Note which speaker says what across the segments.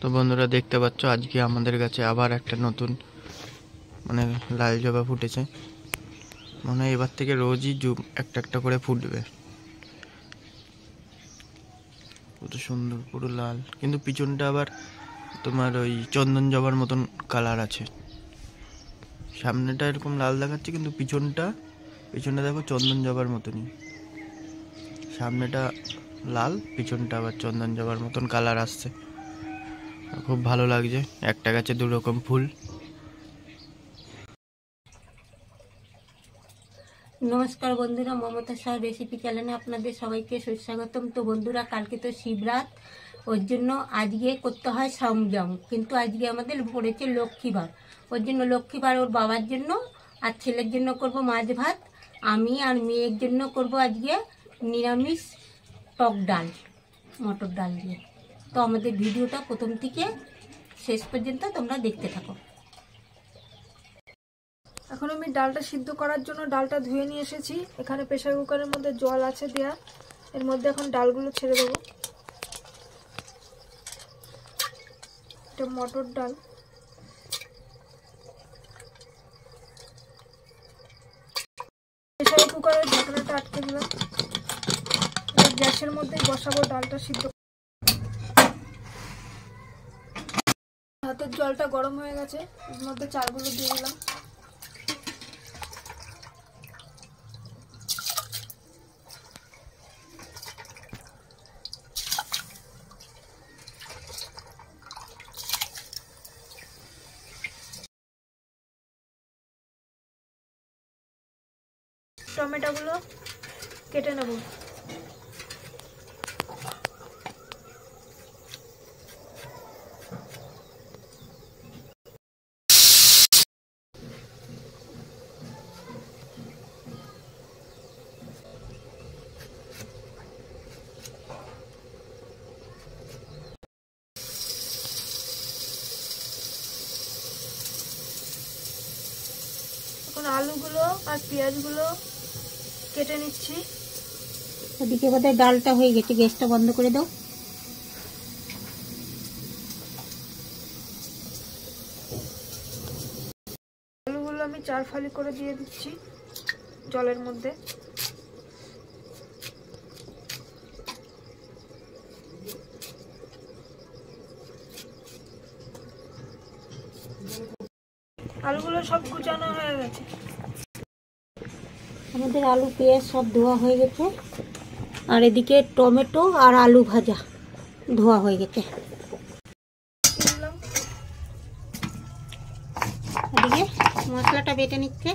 Speaker 1: তো বন্ধুরা দেখতে পাচ্ছ আজকে আমাদের কাছে আবার একটা নতুন মানে লাল জবা ফুটেছে। মনে হয় এবার থেকে রোজই একটা একটা করে ফুটবে। কত সুন্দর পুরো লাল, কিন্তু পিছনটা আবার তোমার ওই চন্দন জবার মতন কালার আছে। সামনেটা এরকম লাল দেখাচ্ছে কিন্তু পিছনটা দেখো চন্দন জবার মতনই। সামনেটা লাল, পিছনটা আবার চন্দন জবার মতন কালার আসছে। খুব ভালো লাগছে, একটা গাছে দু রকম ফুল।
Speaker 2: নমস্কার বন্ধুরা, মমতা শাহ রেসিপি চ্যানেলে আপনাদের সবাইকে সুস্বাগতম। তো বন্ধুরা, কালকে তো শিবরাত, ওর জন্য আজকে করতে হয় সংযম, কিন্তু আজকে আমাদের পড়েছে লক্ষ্মীবার। ওর জন্য লক্ষ্মীবার ওর বাবার জন্য আর ছেলের জন্য করব মাছ ভাত। আমি আর মেয়ের জন্য করব আজকে নিরামিষ টক ডাল, মটর ডাল দিয়ে। তো আমাদের ভিডিওটা প্রথম থেকে শেষ পর্যন্ত তোমরা দেখতে থাকো।
Speaker 3: এখন আমি ডালটা সিদ্ধ করার জন্য ডালটা ধুয়ে নিয়ে এসেছি। এখানে প্রেসার কুকারের মধ্যে জল আছে দেয়া, এর মধ্যে এখন ডালগুলো ছেড়ে দেবো। এটা মটর ডাল। প্রেসার কুকারের ঢাকনাটা আটকে দিলাম। গ্যাসের মধ্যে বসাবো ডালটা সিদ্ধ। হাতের জলটা গরম হয়ে গেছে, এর মধ্যে চালগুলো দিয়ে দিলাম। টমেটোগুলো কেটে নেব। এখন আলুগুলো আর পেঁয়াজগুলো কেটে নিচ্ছি।
Speaker 2: ওদিকে বোধহয় ডালটা হয়ে গেছে, গ্যাসটা বন্ধ করে দাও।
Speaker 3: আলুগুলো আমি 4 ফালি করে দিয়ে দিচ্ছি জলের মধ্যে। আলুগুলো সব কুচানো হয়ে গেছে।
Speaker 2: আমাদের আলু পেঁয়াজ সব ধোয়া হয়ে গেছে, আর এদিকে টমেটো আর আলু ভাজা ধোয়া হয়ে গেছে। এদিকে মশলাটা বেটে নিচ্ছে।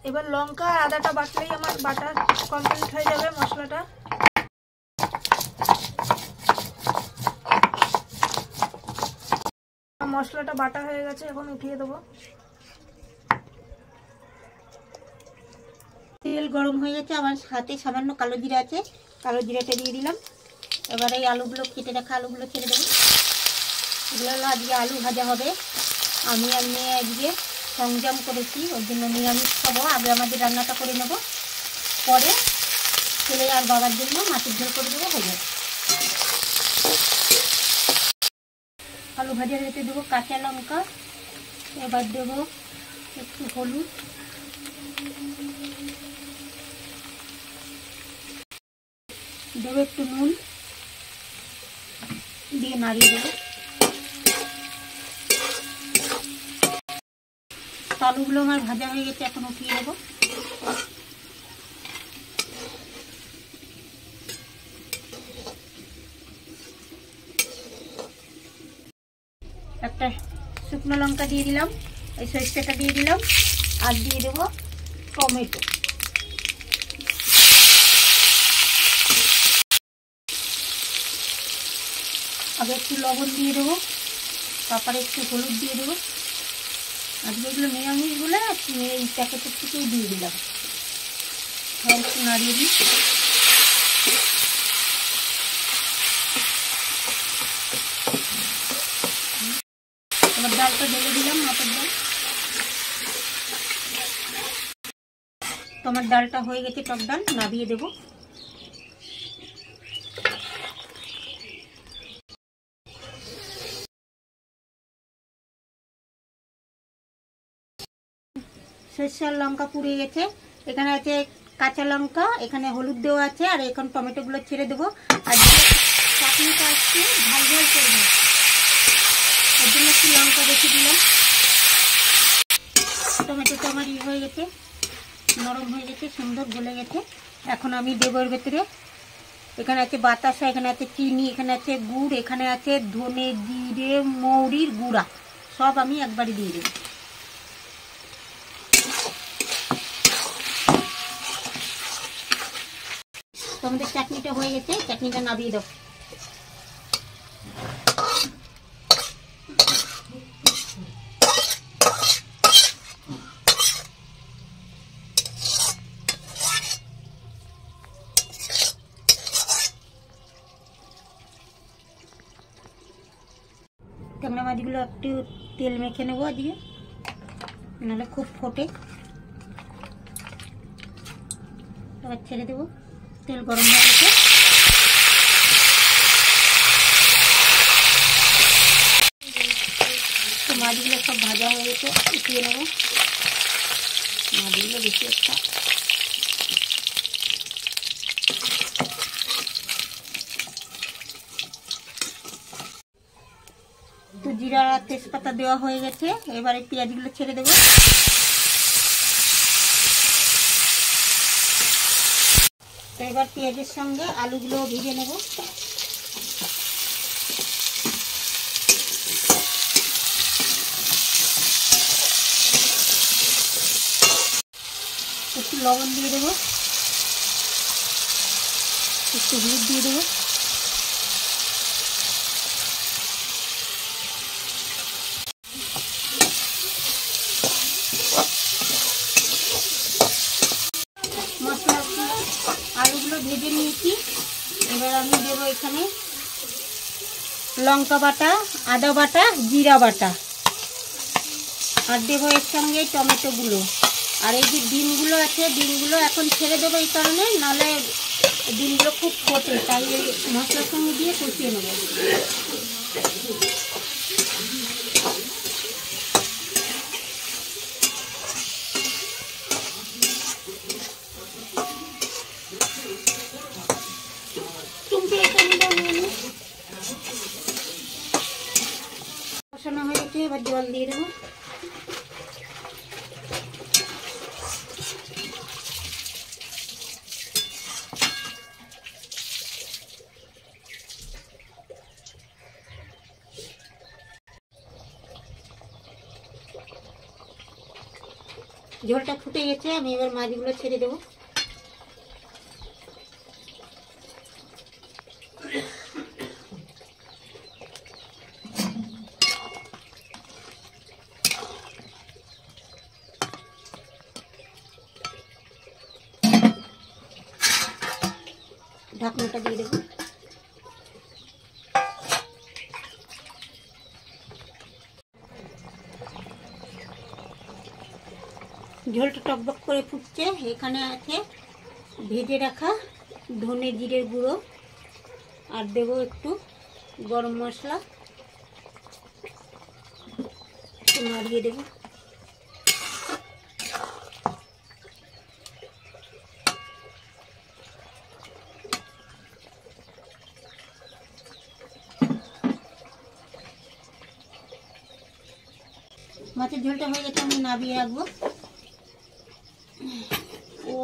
Speaker 3: এবার লঙ্কা আর আদাটা বাটলেই আমার বাটা কমপ্লিট হয়ে যাবে মশলাটা। মশলাটা বাটা হয়ে গেছে, এখন উঠিয়ে দেবো।
Speaker 2: তেল গরম হয়ে গেছে, আমার হাতে সামান্য কালো জিরা আছে, কালো জিরাটা দিয়ে দিলাম। এবার এই আলুগুলো, কেটে রাখা আলুগুলো ছেড়ে দেবো। এগুলো হলো আজকে আলু ভাজা হবে। আমি আর মেয়ে আজকে সংযম করেছি, ওর জন্য নিরামিষ খাবো। আগে আমাদের রান্নাটা করে নেবো, পরে ছেলে আর বাবার জন্য মাছের ঝোল করে দেবো, হয়ে যাবে। আলু ভাজা রেখে দেবো কাঁচা লঙ্কা, এবার দেবো একটু হলুদ, দেবো একটু নুন, দিয়ে নাড়িয়ে দেবো। আলুগুলো আমার ভাজা হয়ে গেছে, এখন উঠিয়ে দেবো। একটা শুকনো লঙ্কা দিয়ে দিলাম, এই সরিষাটা দিয়ে দিলাম, আর দিয়ে দেবো টমেটো। আগে একটু লবণ দিয়ে দেবো, তারপরে একটু হলুদ দিয়ে দেবো। আজকে এগুলো নিরামিষগুলো এই প্যাকেটের থেকেই দিয়ে দিলাম। একটু নাড়িয়ে দিই। এবার ডালটা ঢেলে দিলাম, মটর ডাল। তোমার ডালটা হয়ে গেছে, টক ডাল নামিয়ে দেবো। সরষে আর লঙ্কা পুড়ে গেছে। এখানে আছে কাঁচা লঙ্কা, এখানে হলুদ দেওয়া আছে, আর এখন টমেটোগুলো ছেড়ে দেবো। আর চাটনিটা একটু ঝাল ঝাল করবো, ওর জন্য একটু লঙ্কা বেশি দিলাম। টমেটোটা আমার ইয়ে হয়ে গেছে, নরম হয়ে গেছে, সুন্দর গলে গেছে। এখন আমি দেবো এর ভেতরে, এখানে আছে বাতাসা, এখানে আছে চিনি, এখানে আছে গুড়, এখানে আছে ধনে জিরে মৌরির গুঁড়া, সব আমি একবারে দিয়ে দেবো। তো আমাদের চাটনিটা হয়ে গেছে, চাটনিটা নামিয়ে দাও। ট্যাংরা মাছগুলো একটু তেল মেখে নেবো আজকে, নাহলে খুব ফোটে। এবার ছেড়ে দেবো, তেল গরম হয়ে গেছে। তো মাছগুলো সব ভাজা হয়ে গেছে, উঠিয়ে নেবো। মাছগুলো বেশি একটা তো জিরা আর তেজপাতা দেওয়া হয়ে গেছে। এবারে পেঁয়াজগুলো ছেড়ে দেবো। তো এবার পেঁয়াজের সঙ্গে আলুগুলো ভেজে নেব। একটু লবণ দিয়ে দেবো, একটু হলুদ দিয়ে দেবো। আলুগুলো ভেজে নিয়েছি। এবার আমি দেবো এখানে লঙ্কা বাটা, আদা বাটা, জিরা বাটা, আর দেবো এর সঙ্গে টমেটোগুলো। আর এই যে ডিমগুলো আছে, ডিমগুলো এখন ছেড়ে দেবো এই কারণে, নাহলে ডিমগুলো খুব ফোটে, তাই এই মশলার সঙ্গে দিয়ে কষিয়ে নেবো। কষানো হয়ে গেছে, এবার জল দিয়ে দেবো। ঝোলটা ফুটে গেছে, আমি এবার মাছগুলো ছেড়ে দেবো। ঢাকনাটা দিয়ে দেবো। ঝোলটা টকবক করে ফুটছে। এখানে আছে ভেজে রাখা ধনে জিরের গুঁড়ো, আর দেবো একটু গরম মশলা, একটু নাড়িয়ে দেবো। মাছের ঝোলটা হয়ে গেছে, আমি নামিয়ে রাখবো।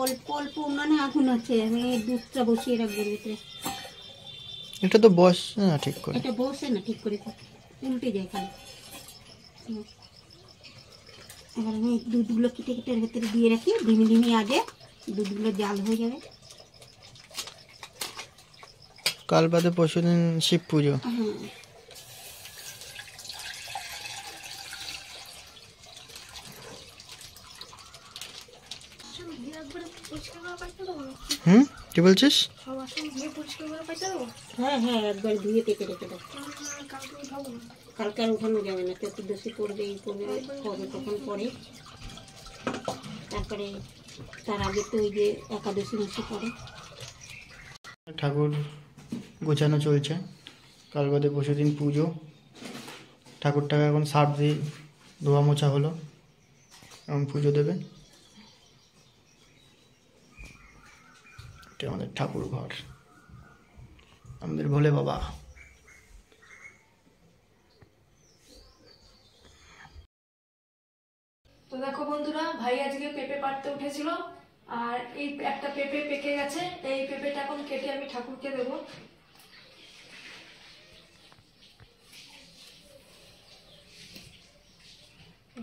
Speaker 2: অল্প অল্প উনানে আগুন আছে, আমি দুধটা বসিয়ে রাখবো ভিতরে।
Speaker 1: এটা তো বস না ঠিক করে,
Speaker 2: এটা বসে না ঠিক করে, উল্টে যায় খালি। এবার আমি দুধগুলো কেটে কেটে এর ভেতরে দিয়ে রাখি, ধিমি ধিমি আগে দুধগুলো জাল হয়ে যাবে।
Speaker 1: কাল বাদে পরশুদিন শিব পুজো।
Speaker 2: হ্যাঁ,
Speaker 1: কি বলছিস?
Speaker 2: হ্যাঁ হ্যাঁ, একবার ধুয়ে কেটে রেখে দাও। কালকে আর উঠানো যাবে না, চতুর্দশী করবে, এই করবে, কবে কখন পরে। তারপরে তার আগে তো ওই যে একাদশী মাসে পড়ে।
Speaker 1: ঠাকুর গোছানো চলছে, কাল বাদে পরশুদিন পুজো। ঠাকুরটাকে এখন সার্ফ দিয়ে ধোয়া মোছা হলো, এবং পুজো দেবে। এটা আমাদের ঠাকুর ঘর, আমাদের ভোলে বাবা।
Speaker 3: তো দেখো বন্ধুরা, ভাই আজকে পেঁপে পাড়তে উঠেছিল, আর এই একটা পেঁপে পেকে গেছে। এই পেঁপেটা এখন কেটে আমি ঠাকুরকে দেবো।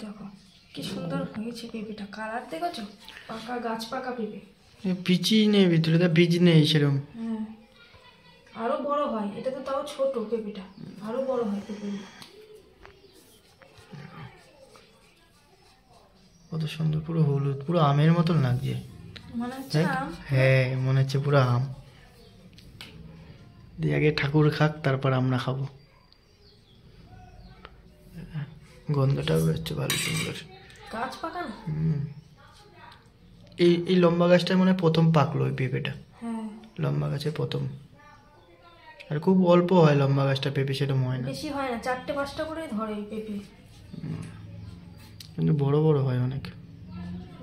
Speaker 3: দেখো কি সুন্দর হয়েছে পেঁপেটা, কালার দেখেছো? পাকা গাছ, পাকা পেঁপে।
Speaker 1: বিচি নেই ভিতরে, তো বীজ নেই সেরকম।
Speaker 3: হ্যাঁ, আরো বড় হয়। এটা তো তাও ছোট পেঁপেটা, আরো বড় হয় পেঁপেগুলো।
Speaker 1: কত সুন্দর, পুরো হলুদ, পুরো আমের মতন লাগছে।
Speaker 3: মনে হচ্ছে আম।
Speaker 1: হ্যাঁ, মনে হচ্ছে পুরো আম। দিয়ে আগে ঠাকুর খাক, তারপর আমরা খাবো। গন্ধটাও হচ্ছে ভালো সুন্দর।
Speaker 3: গাছ পাকা না?
Speaker 1: এই এই লম্বা গাছটা মানে প্রথম পাকলো ওই পেঁপেটা।
Speaker 3: হ্যাঁ,
Speaker 1: লম্বা গাছে প্রথম। আর খুব অল্প হয় লম্বা গাছটা পেঁপে, সেরকম হয় না।
Speaker 3: বেশি হয় না, 4টে-5টা করেই ধরে এই পেঁপে।
Speaker 1: কিন্তু বড় বড় হয় অনেক।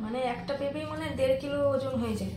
Speaker 3: মানে একটা পেঁপেই মানে 1.5 কিলো ওজন হয়ে যায়।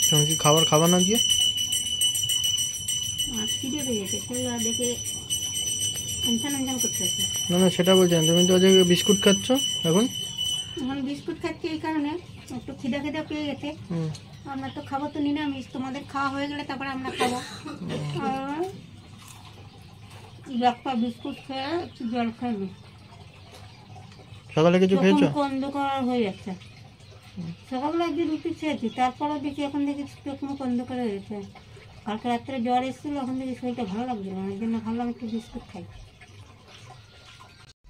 Speaker 1: তুমি কি খাবার না দিয়ে?
Speaker 2: খিদে পেয়েছে, সেই দেখে আনছান করতে হচ্ছে।
Speaker 1: না সেটা বলছেন, তুমি তো আজকে বিস্কুট খাচ্ছ এখন।
Speaker 2: এখন বিস্কুট খাচ্ছি এই কারণে, একটু খিদা পেয়ে গেছে। আমরা তো খাবো তো নিরামিষ, তোমাদের খাওয়া হয়ে গেলে তারপরে আমরা খাবো। আর একটা বিস্কুট খেয়ে একটু জল খাইনি।
Speaker 1: সকালে কিছু খেয়েছো?
Speaker 2: অন্ধকার হয়ে যাচ্ছে। সকালবেলা একদিন রুটি খেয়েছি, তারপরে দেখি এখন দেখি চোখ মুখ অন্ধকার হয়ে গেছে। কালকে রাত্রে জ্বর এসেছিল, এখন দেখি শরীরটা ভালো লাগছিল না, এর জন্য ভাবলাম একটু বিস্কুট খাই।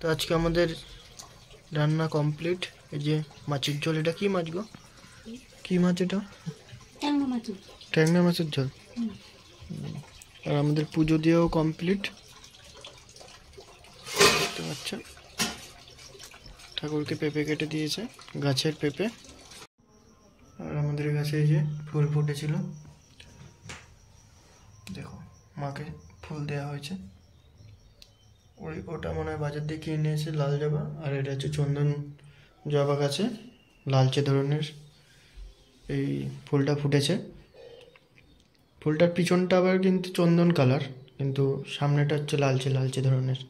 Speaker 1: তো আজকে আমাদের রান্না কমপ্লিট। এই যে মাছের ঝোল, এটা কি মাছ গো? কি মাছ এটা?
Speaker 2: ট্যাংরা মাছ।
Speaker 1: ট্যাংরা মাছের ঝোল। আর আমাদের পুজো দিয়েও কমপ্লিট। আচ্ছা, ঠাকুরকে পেঁপে কেটে দিয়েছে, গাছের পেঁপে। আর আমাদের গাছে এই যে ফুল ফুটেছিল, দেখো মাকে ফুল দেওয়া হয়েছে। ওটা মনে হয় বাজার দিয়ে কিনে এসে লাল জবা। আর এটা হচ্ছে চন্দন জবা গাছে লালচে ধরনের এই ফুলটা ফুটেছে। ফুলটার পিছনটা আবার কিন্তু চন্দন কালার, কিন্তু সামনেটা হচ্ছে লালচে লালচে ধরনের।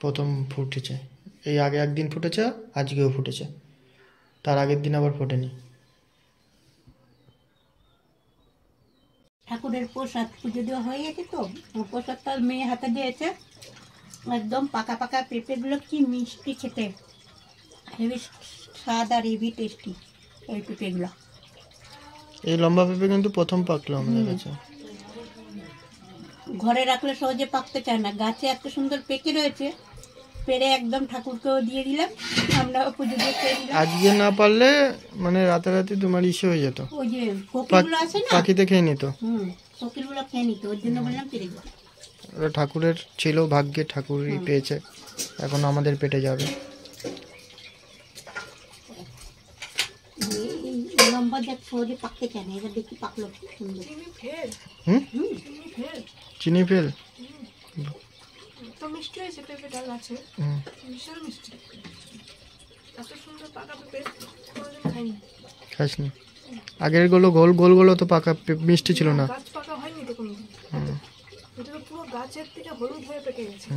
Speaker 1: প্রথম ফুটেছে, এই আগে একদিন ফুটেছে, আজকেও ফুটেছে, তার আগের দিন আবার ফোটেনি।
Speaker 2: ঠাকুরের প্রসাদ পুজো দেওয়া হয়ে গেছে, তো প্রসাদটা মেয়ে হাতে দিয়েছে। একদম পাকা পাকা পেঁপেগুলো কি মিষ্টি খেতে, হেভি স্বাদ আর হেভি টেস্টি এই পেঁপেগুলো।
Speaker 1: এই লম্বা পেঁপে কিন্তু প্রথম পাকলো আমাদের কাছে।
Speaker 2: ঘরে রাখলে সহজে পাকতে চায় না, গাছে এত সুন্দর পেকে রয়েছে, পেরে একদম ঠাকুরকেও দিয়ে দিলাম, আমরাও পুজো দিয়ে খেয়ে দিলাম।
Speaker 1: আজকে না পারলে মানে রাতারাতি তোমার ইসে হয়ে যেত,
Speaker 2: ওই যে কোকিলগুলো আছে না,
Speaker 1: পাখিতে খেয়ে নিত।
Speaker 2: কোকিলগুলো খেয়ে নিত, ওর জন্য বললাম পেরে দিলাম।
Speaker 1: ওটা ঠাকুরের ছিল, ভাগ্যে ঠাকুরই পেয়েছে, এখন আমাদের পেটে যাবে।
Speaker 2: এই লম্বা দেখ সহজে পাকতে চায় না, এবার দেখি পাকলো খুব সুন্দর।
Speaker 1: চিনি ফেল।
Speaker 3: তো মিষ্টি হয়েছে পেঁপেটা গাছে, বিশাল মিষ্টি। এত সুন্দর পাকা পেঁপে কোনোদিন খাইনি।
Speaker 1: খাসনি? আগের গুলো গোল গোল গুলো তো পাকা মিষ্টি ছিল না।
Speaker 3: গাছ পাকা হয়নি তো কোনোদিন। এটা তো পুরো গাছের থেকে হলুদ হয়ে পেকে গেছে।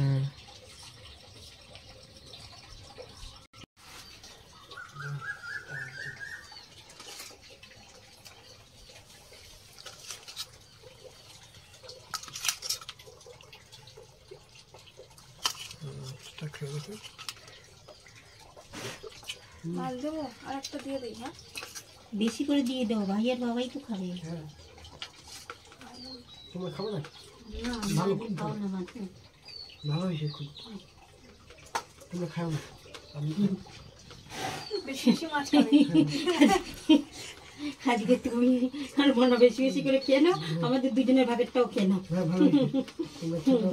Speaker 3: মাছ দেবো, আর একটা দিয়ে দিই। হ্যাঁ,
Speaker 2: বেশি করে দিয়ে দাও, ভাইয়ের বাবাই তো খাবে।
Speaker 1: তোমরা খাবো না?
Speaker 2: না ভালো খাও না,
Speaker 1: ভালো হয়েছে খুব, তোমরা খাও না।
Speaker 3: বেশি বেশি মাছ খাবে।
Speaker 2: আজকে তুমি আর মনে বেশি বেশি করে খেয়ে নাও, আমাদের দুজনের ভাগেরটাও খেয়ে নাও,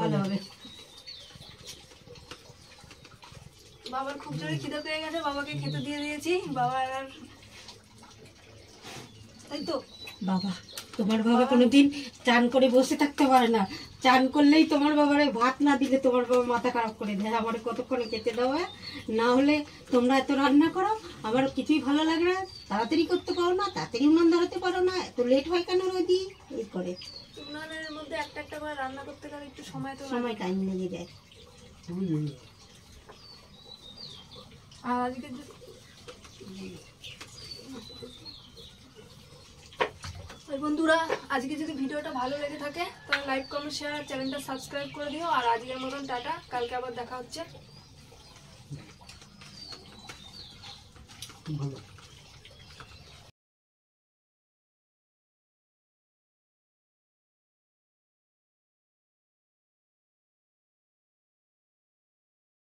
Speaker 2: ভালো হবে।
Speaker 3: বাবার খুব জোরে খিদে পেয়ে গেছে, বাবাকে খেতে দিয়ে দিয়েছি। বাবা আর তাই তো
Speaker 2: বাবা, তোমার বাবা কোনোদিন চান করে বসে থাকতে পারে না, চান করলেই তোমার বাবারে ভাত না দিলে তোমার বাবা মাথা খারাপ করে দেয়, আমার কতক্ষণে খেতে দেওয়া, না হলে তোমরা এত রান্না করো, আমার কিছুই ভালো লাগে না, তাড়াতাড়ি করতে পারো না, তাড়াতাড়ি উনান ধরাতে পারো না, এত লেট হয় কেন রোজই, এই করে
Speaker 3: উনানের মধ্যে একটা একটা করে রান্না করতে গেলে একটু সময় তো লাগে।
Speaker 2: সময় টাইম লেগে যায়।
Speaker 3: আর আজকে আর বন্ধুরা, আজকে যদি ভিডিওটা ভালো লেগে থাকে তাহলে লাইক কমেন্ট শেয়ার, চ্যানেলটা সাবস্ক্রাইব করে দিও। আর আজকের মতন টাটা, কালকে আবার দেখা হচ্ছে।
Speaker 4: ভালো।